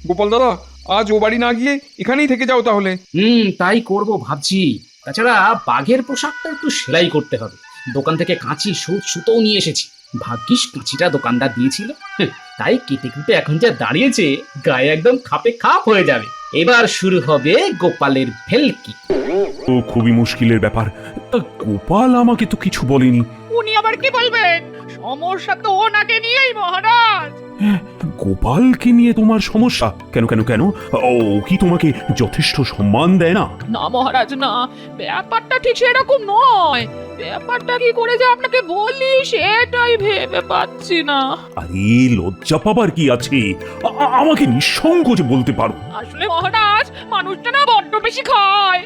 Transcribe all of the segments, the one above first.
গোপাল দাদা, আজ ও বাড়ি না গিয়ে এখানেই থেকে যাও তাহলে। তাই করব ভাবছি। তাছাড়া বাঘের পোশাকটা একটু সেলাই করতে হবে। দোকান থেকে কাঁচি সুতোও নিয়ে এসেছি। ভাগ্যিস কাঁচিটা দোকানদার দিয়েছিল। তাই কেটে কুটে এখন যা দাঁড়িয়েছে, গায়ে একদম খাপে খাপ হয়ে যাবে। এবার শুরু হবে গোপালের ভেলকি। ও খুবই মুশকিলের ব্যাপার। তা গোপাল আমাকে তো কিছু বলেনি। উনি আবার কি বলবেন? সমস্যা তো ওনাকে নিয়েই মহারাজ। গোপালকে নিয়ে তোমার সমস্যা? কেন কেন কেন? ও কি তোমাকে যথেষ্ট সম্মান দেয় না? না মহারাজ না, ব্যাপারটা ঠিক সেরকম নয়। ব্যাপারটা কি করে যে আপনাকে বলি সেটাই ভেবে পাচ্ছি না। আরে লজ্জা পাবার কি আছে? আমাকে নিঃসংকোচে বলতে পারো। আসলে মহারাজ, মানুষটা না বড্ড বেশি খায়।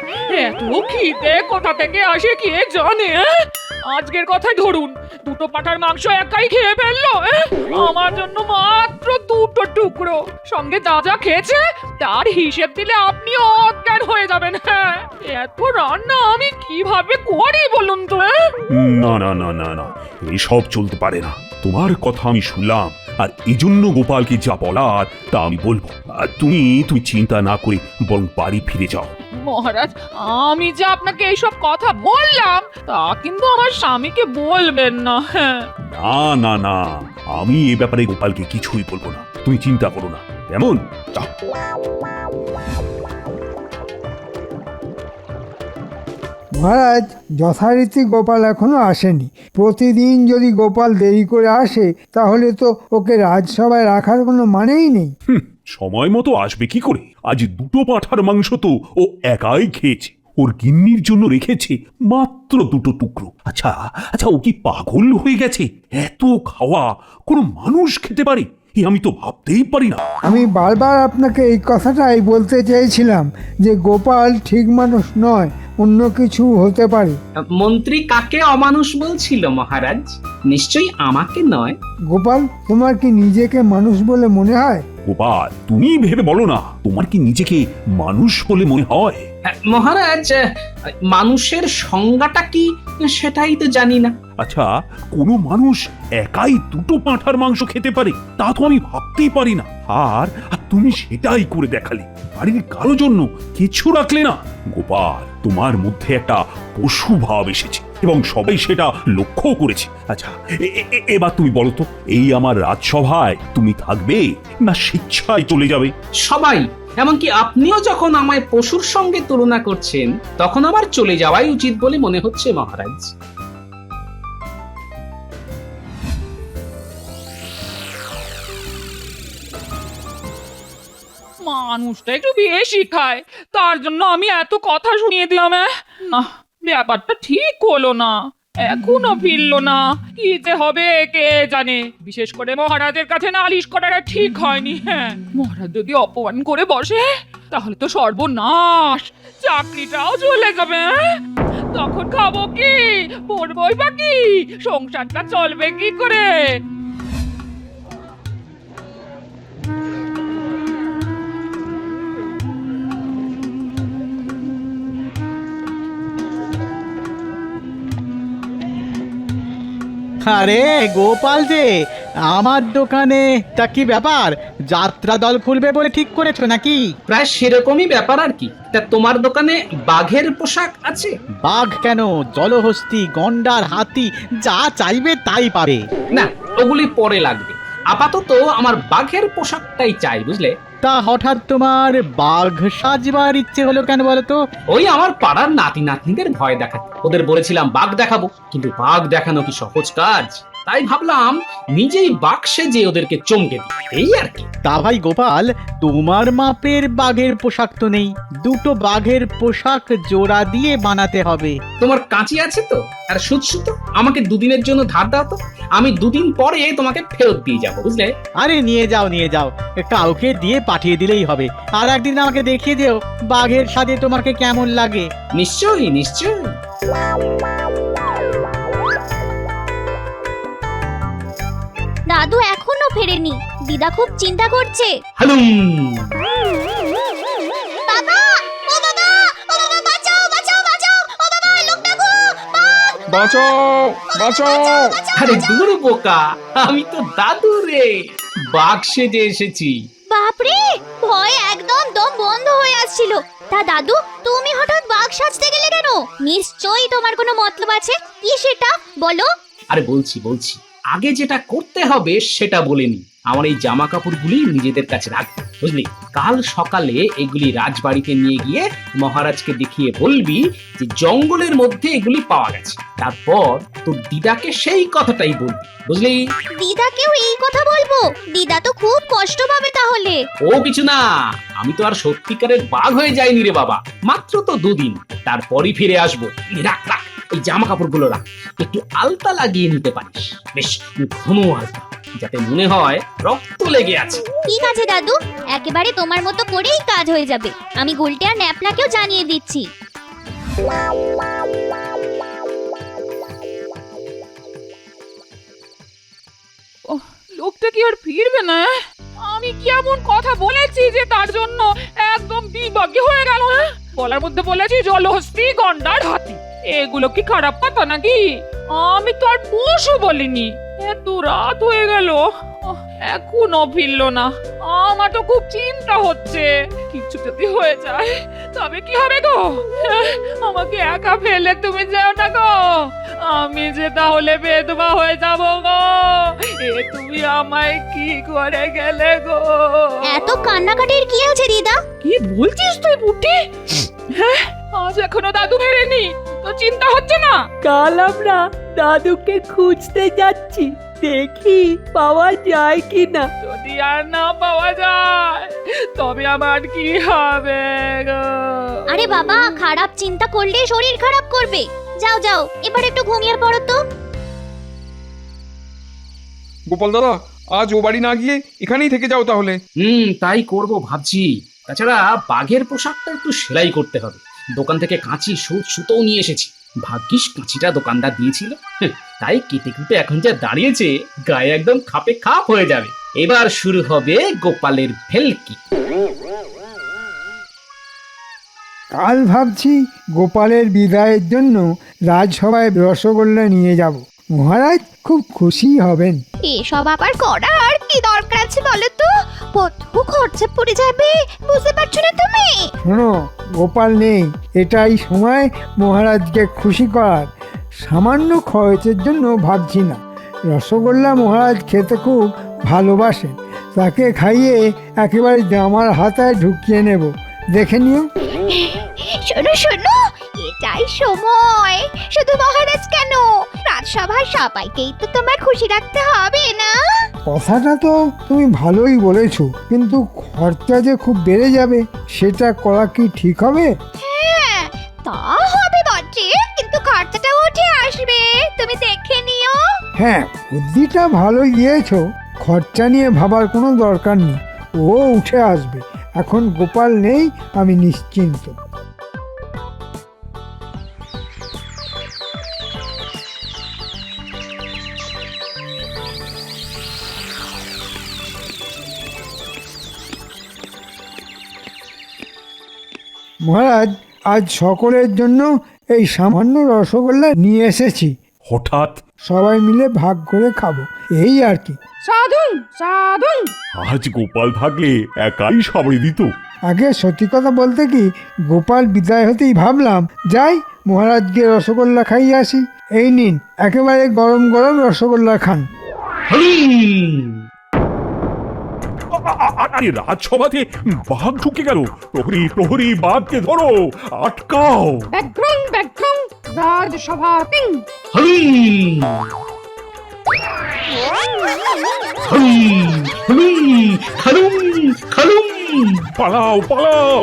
এত খিদে কোথা থেকে আসে কে জানে। আজকের কথাই ধরুন, দুটো পাঁঠার মাংস একাই খেয়ে ফেললো। আমার জন্য মাত্র দুটো টুকরো, সঙ্গে যা যা খেয়েছে তার হিসেব দিলে আপনি অজ্ঞান হয়ে যাবেন। হ্যাঁ, এত রান্না আমি কিভাবে করি বলুন তো? না না না না না, এসব চলতে পারে না। তোমার কথা আমি শুনলাম, আর এজন্য গোপালকে যা বলার তা আমি বলবো। আর তুমি তুমি চিন্তা না করে বরং বাড়ি ফিরে যাও। মহারাজ, আমি যে আপনাকে এইসব কথা বললাম তা কিন্তু আমার স্বামীকে বলবেন না। হ্যাঁ, না না না, আমি এ ব্যাপারে গোপালকে কিছুই বলবো না। তুমি চিন্তা করো না, কেমন? যাও। মহারাজ, যথারীতি গোপাল এখনো আসেনি। প্রতিদিন যদি গোপাল দেরি করে আসে তাহলে তো ওকে রাজসভায় রাখার কোনো মানেই নেই। সময় মতো আসবে কি করে? আজ দুটো পাঁঠার মাংস তো ও একাই খেয়েছে। ওর গিন্নির জন্য রেখেছে মাত্র দুটো টুকরো। আচ্ছা আচ্ছা, ও কি পাগল হয়ে গেছে? এত খাওয়া কোনো মানুষ খেতে পারে? আমি তো ভাবতেই পারি না। আমি বারবার আপনাকে এই কথাটাই বলতে চেয়েছিলাম যে গোপাল ঠিক মানুষ নয়, অন্য কিছু হতে পারে। মন্ত্রী কাকে অমানুষ বলছিল মহারাজ? নিশ্চয়ই আমাকে নয়। গোপাল, তোমার কি নিজেকে মানুষ বলে মনে হয়? গোপাল, তুমি ভেবে বলো না, তোমার কি নিজেকে মানুষ বলে মনে হয়? মহারাজ, মানুষের সংজ্ঞাটা কি সেটাই তো জানি না। আচ্ছা, কোনো মানুষ একাই দুটো পাঁঠার মাংস খেতে পারে? তা তো আমি ভাবতেই পারি না। আর তুমি সেটাই করে দেখালে, বাড়ির কারো জন্য কিছু রাখলে না। গোপাল, তোমার মধ্যে একটা পশু ভাব এসেছে এবং সবাই সেটা লক্ষ্য করেছে। আচ্ছা, এবার তুমি বলো তো, এই আমার রাজসভায় তুমি থাকবে না স্বেচ্ছায় চলে যাবে? সবাই, এমনকি আপনিও যখন আমায় পশুর সঙ্গে তুলনা করছেন, তখন আমার চলে যাওয়াই উচিত বলে মনে হচ্ছে মহারাজ। মানুষটা একটু বেশি খায়, তার জন্য আমি এত কথা শুনিয়ে দিলাম। না, ব্যাপারটা ঠিক হলো না। এখনো ফিরলো না। কি যে হবে কে জানে। বিশেষ করে মহারাজের কাছে নালিশ করাটা ঠিক হয়নি। হ্যাঁ, মহারাজ যদি অপমান করে বসে তাহলে তো সর্বনাশ, চাকরিটাও চলে যাবে। তখন খাবো কি, পড়বই বা কি, সংসারটা চলবে কি করে? আরে গোপাল যে, আমার দোকানে তা কি ব্যাপার? যাত্রা দল খুলবে বলে ঠিক করেছো নাকি? প্রায় সেরকমই ব্যাপার আর কি। তা তোমার দোকানে বাঘের পোশাক আছে? বাঘ কেন, জলহস্তী, গন্ডার, হাতি, যা চাইবে তাই পাবে। না, ওগুলি পরে লাগবে। আপাতত আমার বাঘের পোশাকটাই চাই, বুঝলে? তা হঠাৎ তোমার বাঘ সাজবার ইচ্ছে হলো কেন বলো তো? ওই আমার পাড়ার নাতি নাতনিদের ভয় দেখাতে। ওদের বলেছিলাম বাঘ দেখাবো, কিন্তু বাঘ দেখানো কি সহজ কাজ? তাই ভাবলাম নিজেই বাঘ সেজে ওদেরকে চমকে দিই, এই আর কি। তা ভাই গোপাল, তোমার মাপের বাঘের পোশাক তো নেই। দুটো বাঘের পোশাক জোড়া দিয়ে বানাতে হবে। তোমার কাঁচি আছে তো? আর সুতো আমাকে দুদিনের জন্য ধার দাও তো। আমি দুদিন পরে তোমাকে ফেরত দিয়ে যাবো, বুঝলে? আরে নিয়ে যাও নিয়ে যাও, কাউকে দিয়ে পাঠিয়ে দিলেই হবে। আর একদিন আমাকে দেখিয়ে দিও বাঘের সাজে তোমাকে কেমন লাগে। নিশ্চয়ই নিশ্চয়ই। দাদু এখনো ফেরেনি, দিদা খুব চিন্তা করছে। হালুম। বাবা, ও বাবা, ও বাবা, বাঁচাও বাঁচাও বাঁচাও, ও বাবা, এই লোকটা গো, বাঁচাও বাঁচাও! আরে দূর বোকা, আমি তো দাদু রে, বাঘ সেজে এসেছি। বাপরে, ভয় একদম দম বন্ধ হয়ে আসছিল। তা দাদু, তুমি হঠাৎ বাঘ সাজতে গেলে কেন? নিশ্চয়ই তোমার কোনো মতলব আছে। কি সেটা বলো? আরে বলছি আগে যেটা করতে হবে সেটা বলে নি। আমার এই জামা কাপড়গুলি নিজেদের কাছে রাখবি, বুঝলি? কাল সকালে এগুলি রাজবাড়িতে নিয়ে গিয়ে মহারাজকে দেখিয়ে বলবি যে জঙ্গলের মধ্যে এগুলি পাওয়া গেছে। তারপর তোর দিদাকে সেই কথাটাই বলবি, বুঝলি? দিদাকেও এই কথা বলবো? দিদা তো খুব কষ্ট পাবে তাহলে। ও কিছু না, আমি তো আর সত্যিকারের বাঘ হয়ে যাইনি রে বাবা, মাত্র তো 2 দিন, তারপরই ফিরে আসবো। রাখ রাখ, এই জামা কাপড়গুলো রাখ, একটু আলতা লাগিয়ে নিতে পারিস, বেশ ঘন আলতা, যাতে মনে হয় রক্ত লেগে আছে। ঠিক আছে দাদু, একেবারে তোমার মতো করেই কাজ হয়ে যাবে। আমি গুলটে আর ন্যাপলাকেও জানিয়ে দিচ্ছি। লোকটা কি আর ফিরবে না? আমি কি এমন কথা বলেছি যে তার জন্য একদম বিভাগী হয়ে গেল? বলার মধ্যে বলেছি জলহস্তি, গন্ডার, হাতি। এগুলো কি খারাপ কথা নাকি? আমি তো আর পশু বলিনি। এত রাত হয়ে গেল, এখনো ফিরলো না। আমার তো খুব চিন্তা হচ্ছে, কিছু যদি হয়ে যায় তবে কি হবে গো? আমাকে একা ফেলে তুমি যাও না গো, আমি যে তাহলে বেদবা হয়ে যাব গো। তুমি আমায় কি করে গেলে গো? এত কান্নাকাটির কি আছে দিদা? কি বলছিস তুই বুটি? হ্যাঁ, আজ এখনো দাদু ফেরেনি, তো চিন্তা হচ্ছে না? কাল আমরা দাদুকে খুঁজতে যাচ্ছি, দেখি পাওয়া যায় কিনা। যদি আর না পাওয়া যায় তবে আমার কি হবে গো? আরে বাবা, খারাপ চিন্তা করলে শরীর খারাপ করবে। যাও যাও, এবার একটু ঘুমিয়ে পড়ো তো। গোপাল দাদা, আজ ও বাড়ি না গিয়ে এখানেই থেকে যাও তাহলে। তাই করব ভাবছি। তাছাড়া বাঘের পোশাকটা একটু সেলাই করতে হবে। দোকান থেকে কাঁচি, সুত, সুতোও নিয়ে এসেছি। ভাগ্যিস কাঁচিটা দোকানদার দিয়েছিল, তাই কেটে কুটে এখন যা দাঁড়িয়েছে, গায়ে একদম খাপে খাপ হয়ে যাবে। এবার শুরু হবে গোপালের ভেলকি। কাল ভাবছি গোপালের বিদায়ের জন্য রাজসভায় রসগোল্লা নিয়ে যাব। মহারাজ খুব খুশি হবেন। এসব আবার করার কি দরকার আছে বলো তো? কত খরচা পড়ে যাবে, বুঝতে পারছো না তুমি? শোনো, গোপাল নেই, এটাই সময় মহারাজকে খুশি করার। সামান্য খরচের জন্য ভাবছি না। রসগোল্লা মহারাজ খেতে খুব ভালোবাসেন, তাকে খাইয়ে একেবারে জামার হাতায় ঢুকিয়ে নেব, দেখে নিও। শোনো শোনো, এটাই সময়। শুধু মহারাজ কেন, রাজসভার সবাইকেই তো তোমার খুশি রাখতে হবে না? কথাটা তো তুমি ভালোই বলেছো, কিন্তু খরচা যে খুব বেড়ে যাবে, সেটা করা কি ঠিক হবে? হ্যাঁ, তা হবে বটে, কিন্তু খরচাটা উঠে আসবে, তুমি দেখে নিও। হ্যাঁ, বুদ্ধিটা ভালোই দিয়েছো। খরচা নিয়ে ভাবার কোনো দরকার নেই, ও উঠে আসবে। এখন গোপাল নেই, আমি নিশ্চিন্ত। মহারাজ, আজ সকলের জন্য এই সামান্য রসগোল্লা নিয়ে এসেছি। হঠাৎ সবাই মিলে ভাগ করে খাবো, এই আর কি। সাধুন সাধুন। আজ গোপাল থাকলে একাই সাবড়ে দিত। আগে সত্যি কথা বলতে কি, গোপাল বিদায় হতেই ভাবলাম যাই মহারাজকে রসগোল্লা খাইয়ে আসি। এই নিন, একেবারে গরম গরম রসগোল্লা খান। আরে রাজসভাতে বাঘ ঢুকে গেল। প্রহরী প্রহরী, বাঘকে ধরো, আটকাও। ব্যাকগ্রাউন ব্যাকগ্রাউন, রাজসভা পিং। পালাও পালাও।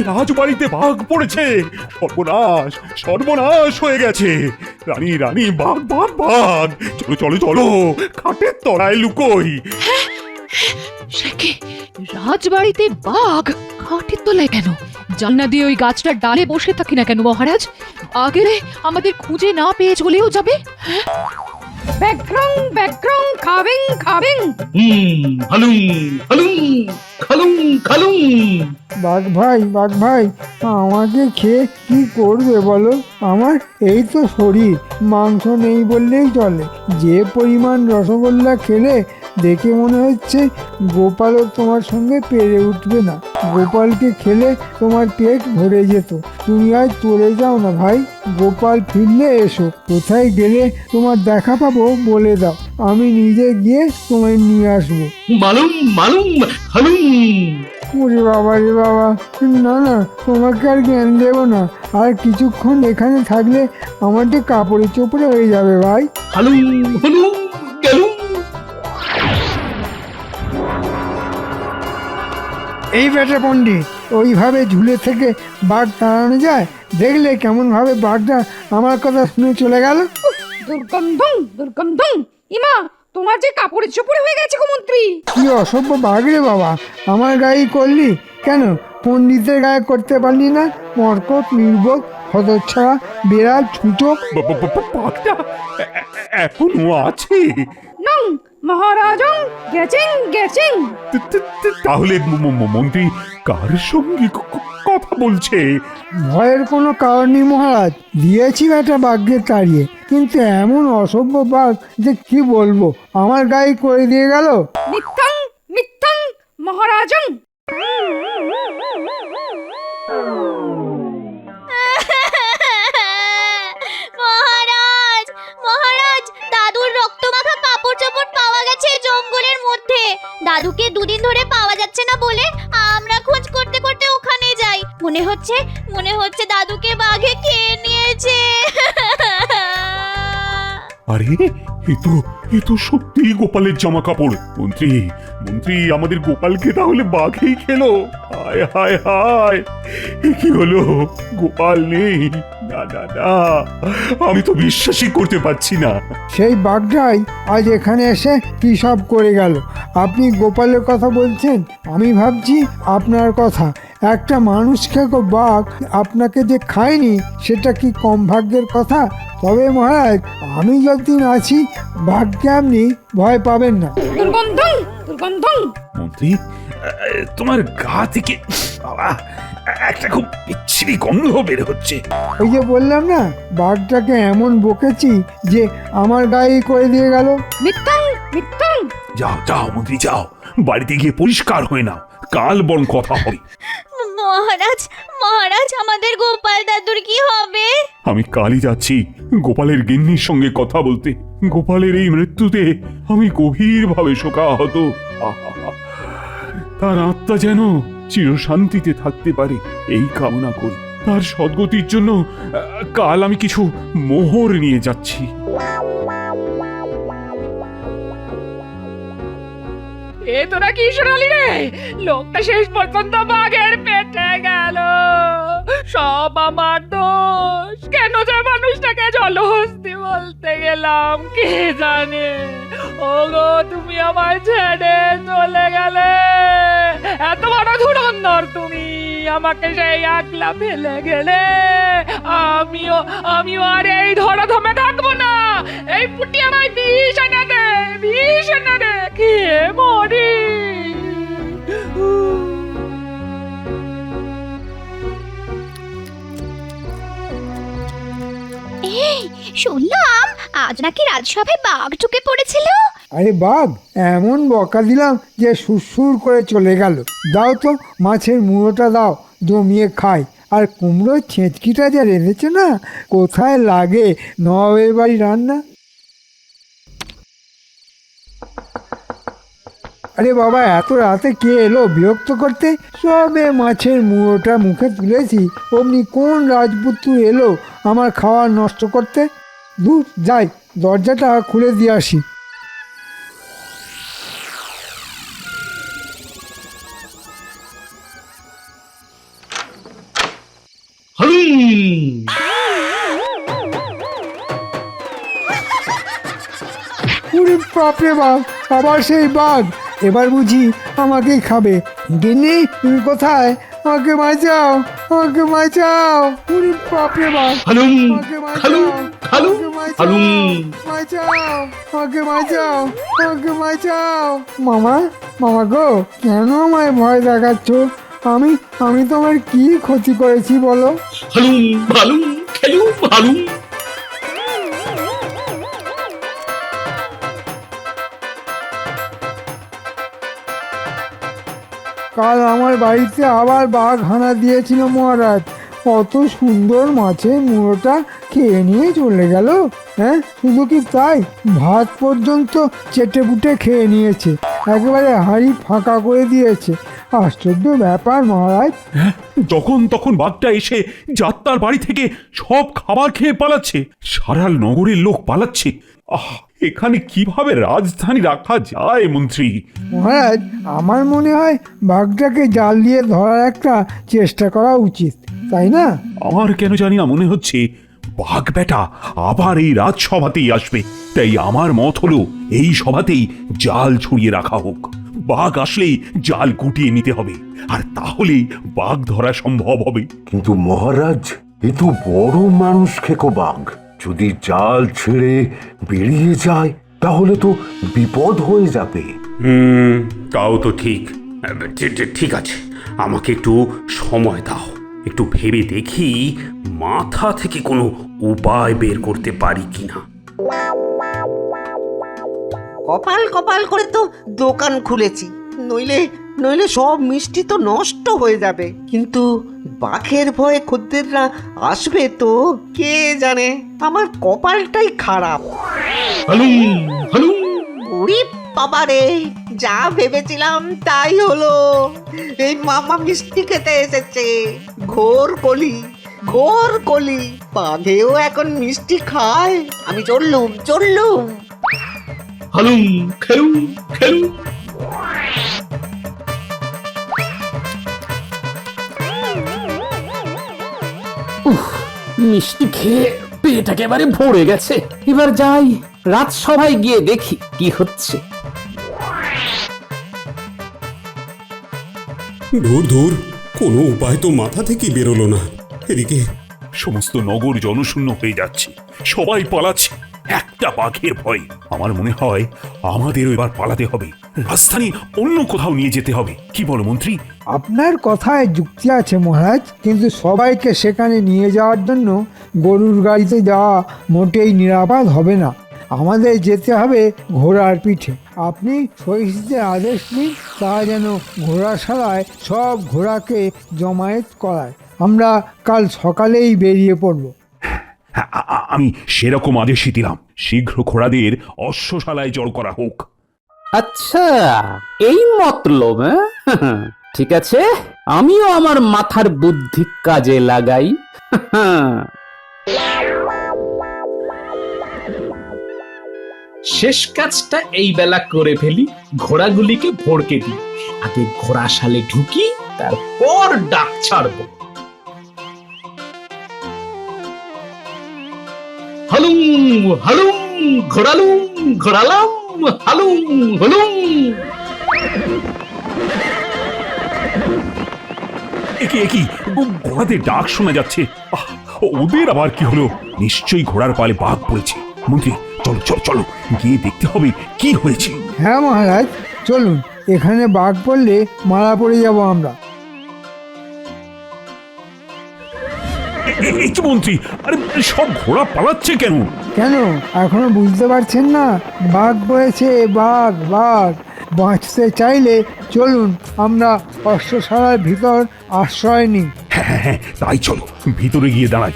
রাজবাড়িতে বাঘ পড়েছে। সর্বনাশ সর্বনাশ হয়ে গেছে। রানী রানী, বাঘ বাঘ বাঘ। চলো চলো চলো, খাটের তলায় লুকোই। সে কি, রাজবাড়িতে বাঘ? খাটের তলায় কেন? জানলা দিয়ে ওই গাছটার ডালে বসে থাকি না কেন মহারাজ? আগেরে আমাদের খুঁজে না পেয়ে চলেও যাবে। ব্যাক্রং ব্যাক্রং খাবেং খাবেং। হালুম হালুম খালুম খালুম। বাঘ ভাই আমাকে খেয়ে কি করবে বলো? আমার এই তো শরীর, মাংস নেই বললেই চলে। যে পরিমাণ রসগোল্লা খেলে দেখে মনে হচ্ছে গোপালও তোমার সঙ্গে পেরে উঠবে না। গোপালকে খেলে তোমার পেট ভরে যেত। তুমি আজ চলে যাও না ভাই, গোপাল ফিরলে এসো। কোথায় গেলে তোমার দেখা পাবো বলে দাও, আমি নিজে গিয়ে তোমায় নিয়ে আসবো। মালুম মালুম হালুম। ওরে বাবা রে বাবা, না তোমাকে আর জ্ঞান দেবো না। আর কিছুক্ষণ এখানে থাকলে আমার যে কাপড়ে চোপড়ে হয়ে যাবে ভাই। হালুম হালুম গেলুম। এই বেটা পণ্ডিত, ওইভাবে ঝুলে থেকে বাঘ তাড়ানো যায়? দেখলে কেমন ভাবে বাঘটা আমার কথা শুনে চলে গেল। দুর্গন্ধং দুর্গন্ধং। ইমা, তোমার যে কাপড়ে চোপড়ে হয়ে গেছে গো মন্ত্রী। কি অসভ্য বাঘ রে বাবা, আমার গায়ে করলি কেন? পণ্ডিতের গায়ে করতে পারলি না? মরকট, নির্বোধ, হতচ্ছাড়া, বিড়াল, ছুঁচো। বাঘটা এখনো আছে? নং মহারাজং গেছেন গেছেন। তাহলে মন্ত্রী কার সঙ্গে কথা বলছে? ভয়ের কোনো কারণ নেই মহারাজ, দিয়েছি একটা বাঘকে তাড়িয়ে, কিন্তু এমন অসভ্য বাঘ যে কি বলবো, আমার গায়ে করে দিয়ে গেল। মিথ্যাং মিথ্যাং মহারাজং। মহারাজ মহারাজ, দাদুর রক্তমাখা কাপড় চোপড় পাওয়া গেছে জঙ্গলের মধ্যে। দাদুকে দুদিন ধরে পাওয়া যাচ্ছে না বলে আমরা খোঁজ করতে করতে ওখানে যাই। মনে হচ্ছে দাদুকে বাঘে খেয়ে নিয়েছে। আরে এ তো সত্যি গোপালের জামা কাপড়। মন্ত্রী আমাদের গোপালকে তাহলে বাঘেই খেলো। হায় হায় হায়, এ কি হলো? গোপাল নেই? না না না, আমি তো বিশ্বাসই করতে পারছি না। সেই বাঘটাই আজ এখানে এসে কি সব করে গেল। আপনি গোপালের কথা বলছেন, আমি ভাবছি আপনার কথা। একটা মানুষকে বাঘ আপনাকে যে খায়নি, সেটা কি কম ভাগ্যের কথা? তবে মহারাজ, আমি যতদিন আছি ভাগ্যে আপনি ভয় পাবেন না। দুর্গন্ধং দুর্গন্ধং। মন্ত্রী, তোমার গা থেকে বাবা একটা খুব বিচ্ছিরি গন্ধ বের হচ্ছে। ওই যে বললাম না, বাঘটাকে এমন বকেছি যে আমার গায়ে করে দিয়ে গেল। মিথ্যাং মিথ্যাং। যাও মন্ত্রী যাও, বাড়িতে গিয়ে পরিষ্কার হয়ে নাও, কাল বরং কথা হবে। মহারাজ, আমাদের গোপাল দাদুর কি হবে? আমি কালই যাচ্ছি গোপালের গিন্নির সঙ্গে কথা বলতে। গোপালের এই মৃত্যুতে আমি গভীরভাবে শোকাহত। তার আত্মা যেন চিরশান্তিতে থাকতে পারে, এই কামনা করি। তার সদ্গতির জন্য কাল আমি কিছু মোহর নিয়ে যাচ্ছি। এ তোরা কি শোনালি রে? লোকটা শেষ পর্যন্ত বাঘের পেটে গেল। সব আমার দোষ। কেন যে মানুষটাকে জলহস্তি বলতে গেলাম কে জানে। ওগো, তুমি আমার ছেড়ে চলে গেলে। এত বড় ধুরন্ধর তুমি, আমাকে সেই একলা ফেলে গেলে। আমিও আর এই ধরাধামে থাকবো না। এই পুটি আমায় বিষ এনে দে, খেয়ে মরি। এই শুনলাম আজ নাকি রাজসভায় বাঘ ঢুকে পড়েছিল। আরে বাঘ এমন বকা দিলাম যে সুরসুর করে চলে গেল। দাও তো মাছের মুড়োটা দাও, জমিয়ে খাই। আর কুমড়োর ছেঁচকিটা যা রেঁধেছে না, কোথায় লাগে নবাবের বাড়ি রান্না। আরে বাবা, এত রাতে কে এলো বিরক্ত করতে? সবে মাছের মুড়োটা মুখে তুলেছি, অমনি কোন রাজপুত্র এলো আমার খাওয়া নষ্ট করতে। দূর যাই, দরজাটা খুলে দিয়ে আসি। হালুম। ওরে বাপরে বাপ, আবার সেই বাঘ। এবার বুঝি আমাকেই খাবে। গিন্নি, তুমি কোথায়? আমাকে বাঁচাও, আমাকে বাঁচাও। ওরে বাপরে বাপ, হালুম আমাকে হালুম বাঁচাও। হালুম হালুম। বাঁচাও, আমাকে বাঁচাও, আমাকে বাঁচাও। মামা, মামা গো, কেন আমায় ভয় দেখাচ্ছ? আমি আমি তোমার কি ক্ষতি করেছি বলো? হালুম হালুম খেলুম হালুম। কাল আমার বাড়িতে আবার বাঘ হানা দিয়েছিল মহারাজ। কত সুন্দর মাছের মুড়োটা খেয়ে নিয়ে চলে গেল। হ্যাঁ, শুধু কি তাই, ভাত পর্যন্ত চেটেপুটে খেয়ে নিয়েছে, একেবারে হাঁড়ি ফাঁকা করে দিয়েছে। আশ্চর্য ব্যাপার মহারাজ। যখন তখন বাঘটা এসে যাত্রার বাড়ি থেকে সব খাবার খেয়ে পালাচ্ছে, সারা নগরের লোক পালাচ্ছে। আহ, এখানে কিভাবে রাজধানী রাখা যায় মন্ত্রী? মহারাজ, আমার মনে হয় বাঘটাকে জাল দিয়ে ধরার একটা চেষ্টা করা উচিত, তাই না? আমার কেন জানি না মনে হচ্ছে বাঘ বেটা আবার এই রাজসভাতেই আসবে। তাই আমার মত হলো এই সভাতেই জাল ছড়িয়ে রাখা হোক। বাঘ আসলেই জাল গুটিয়ে নিতে হবে, আর তাহলেই বাঘ ধরা সম্ভব হবে। কিন্তু মহারাজ, এ তো বড় মানুষ খেকো বাঘ, যদি জাল ছেড়ে বেরিয়ে যায় তাহলে তো বিপদ হয়ে যাবে। তাও তো ঠিক। ঠিক আছে, আমাকে একটু সময় দাও, একটু ভেবে দেখি মাথা থেকে কোনো উপায় বের করতে পারি কিনা। কপাল কপাল করে তো দোকান খুলেছি, নইলে নইলে সব মিষ্টি তো নষ্ট হয়ে যাবে। কিন্তু বাঘের ভয়ে খদ্দেররা আসবে তো, কে জানে। আমার কপালটাই খারাপ। হালুম হালুম। ওরে বাবারে, যা ভেবেছিলাম তাই হলো। এই মামা মিষ্টি খেতে এসেছে। ঘোর কলি, ঘোর কলি। বাঘেও এখন মিষ্টি খায়। আমি চললুম চললুম। হালুম খেলুম খেলুম। মিষ্টি খেয়ে পেট একেবারে ভরে গেছে। এবার যাই রাজসভায় গিয়ে দেখি কি হচ্ছে। ধুর ধুর, কোনো উপায় তো মাথা থেকে বেরোলো না। এদিকে সমস্ত নগর জনশূন্য হয়ে যাচ্ছে, সবাই পালাচ্ছে একটা বাঘের ভয়ে। আমার মনে হয় আমাদেরও এবার পালাতে হবে, রাজধানী অন্য কোথাও নিয়ে যেতে হবে। কি বলো মন্ত্রী? আপনার কথায় যুক্তি আছে মহারাজ, কিন্তু সবাইকে সেখানে নিয়ে যাওয়ার জন্য গরুর গাড়িতে যাওয়া মোটেই নিরাপদ হবে না। আমাদের যেতে হবে ঘোড়ার পিঠে। আপনি সহিষ্ণুদের আদেশ দিন, তা যেন ঘোড়াশালায় সব ঘোড়াকে জমায়েত করায়। আমরা কাল সকালেই বেরিয়ে পড়ব। আমি সেরকম আদেশই দিলাম, শীঘ্র ঘোড়াদের অশ্বশালায় জড় করা হোক। আচ্ছা, এই মতলব? ঠিক আছে, আমিও আমার মাথার বুদ্ধি কাজে লাগাই। শেষ কাজটা এই বেলা করে ফেলি, ঘোড়াগুলিকে ভড়কে দিই। আগে ঘোড়াশালে ঢুকি, তারপর ডাক ছাড়বো। হালুম হালুম ঘোড়ালুম ঘোড়ালাম, হালুম হলুম। একি ঘোড়াদের ডাক শোনা যাচ্ছে। আহ, ওদের আবার কি হলো? নিশ্চয়ই ঘোড়ার পালে বাঘ পড়েছে। মন্ত্রী, চলো চলো চলো, গিয়ে দেখতে হবে কি হয়েছে। হ্যাঁ মহারাজ, চলুন। এখানে বাঘ পড়লে মারা পড়ে যাব আমরা। কি মন্ত্রী, আরে সব ঘোড়া পালাচ্ছে কেন? কেন এখনো বুঝতে পারছেন না? বাঘ পড়েছে, বাঘ বাঘ। বাঁচতে চাইলে চলুন আমরা অশ্বশালার ভিতর আশ্রয় নিই। হ্যাঁ হ্যাঁ, তাই চলো, ভিতরে গিয়ে দাঁড়াই।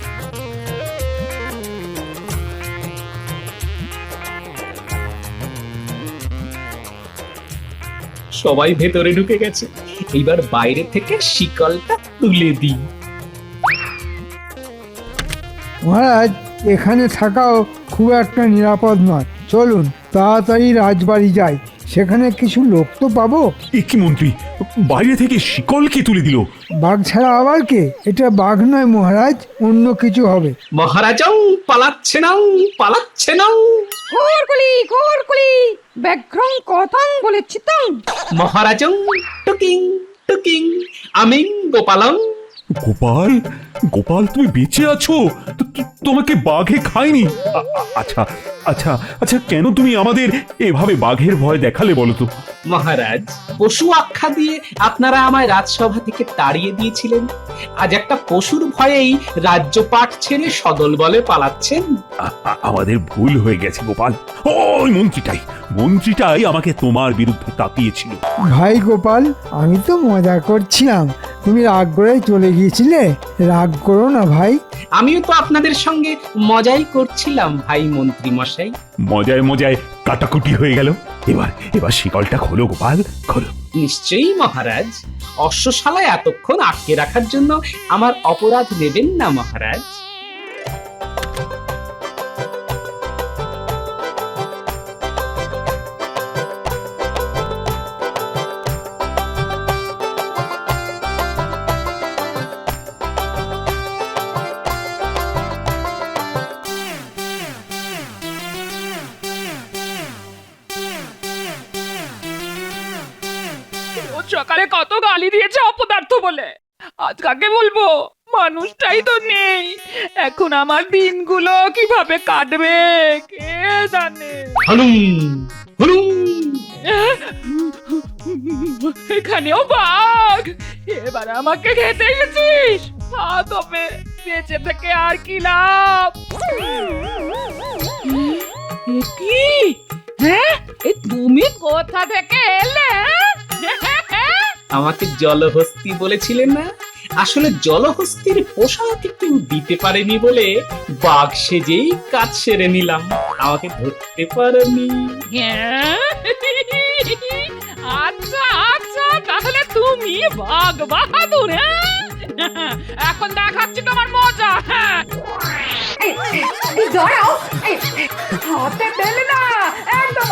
সবাই ভেতরে ঢুকে গেছে, এইবার বাইরে থেকে শিকলটা তুলে দিই। মহারাজ, এখানে থাকাও খুব একটা নিরাপদ নয়। চলুন তাড়াতাড়ি রাজবাড়ি যাই, সেখানে কিছু লোক তো পাবো। কি মন্ত্রী, বাইরে থেকে শিকলকে তুলে দিল? বাঘ ছাড়া আবার কে? এটা বাঘ নয় মহারাজ, অন্য কিছু হবে। মহারাজাও পালাচ্ছে না, পালাচ্ছে না। ঘোরকুলি ব্যাঘ্রং কথাং বলেছি তো। মহারাজাও টুকিং টুকিং আমিং গোপালং। গোপাল গোপাল তুমি বেঁচে আছো? তোমাকে বাঘে খায়নি? আচ্ছা আচ্ছা আচ্ছা, কেন তুমি আমাদের এভাবে বাঘের ভয় দেখালে বলো তো? মহারাজ, পশু আখ্যা দিয়ে আপনারা আমায় রাজসভা থেকে তাড়িয়ে দিয়েছিলেন। আজ একটা পশুর ভয়েই রাজ্যপাট ছেড়ে সদল বলে পালাচ্ছেন। আমাদের ভুল হয়ে গেছে গোপাল। ওই মন্ত্রীটাই আমাকে তোমার বিরুদ্ধে তাকিয়েছিল। ভাই গোপাল, আমি তো মজা করছিলাম, তুমি রাগ করে চলে গিয়েছিলে। রাগ করো না ভাই। আমিও তো আপনাদের সঙ্গে মজাই করছিলাম ভাই মন্ত্রী মশাই। মজায় মজায় কাটাকুটি হয়ে গেল। এবার শিকলটা খোলো গোপাল, খোলো। নিশ্চয়ই মহারাজ। অশ্বশালায় এতক্ষণ আটকে রাখার জন্য আমার অপরাধ নেবেন না মহারাজ। ও সকালে কত গালি দিয়েছে অপদার্থ বলে, আজ কাকে বলবো? মানুষটাই তো নেই। এখন আমার দিনগুলো কিভাবে কাটবে কে জানে। এখানেও বাঘ! এবার আমাকে খেতে গেছিস? তবে বেঁচে থেকে আর কি লাভ? কি? হ্যাঁ, তুমি কোথা থেকে এলে? আমাকে জলহস্তি বলেছিলেন না? আসলে জলহস্তির পোশাক কেউ দিতে পারেনি বলে বাঘ সেজেই কাজ সেরে নিলাম। আমাকে ধরতে পারেনি। আচ্ছা আচ্ছা, তাহলে তুমি বাঘ বাহাদুর। এখন দেখাচ্ছি তোমার মজা। দাঁড়াও, হাতে পেলে না, একদম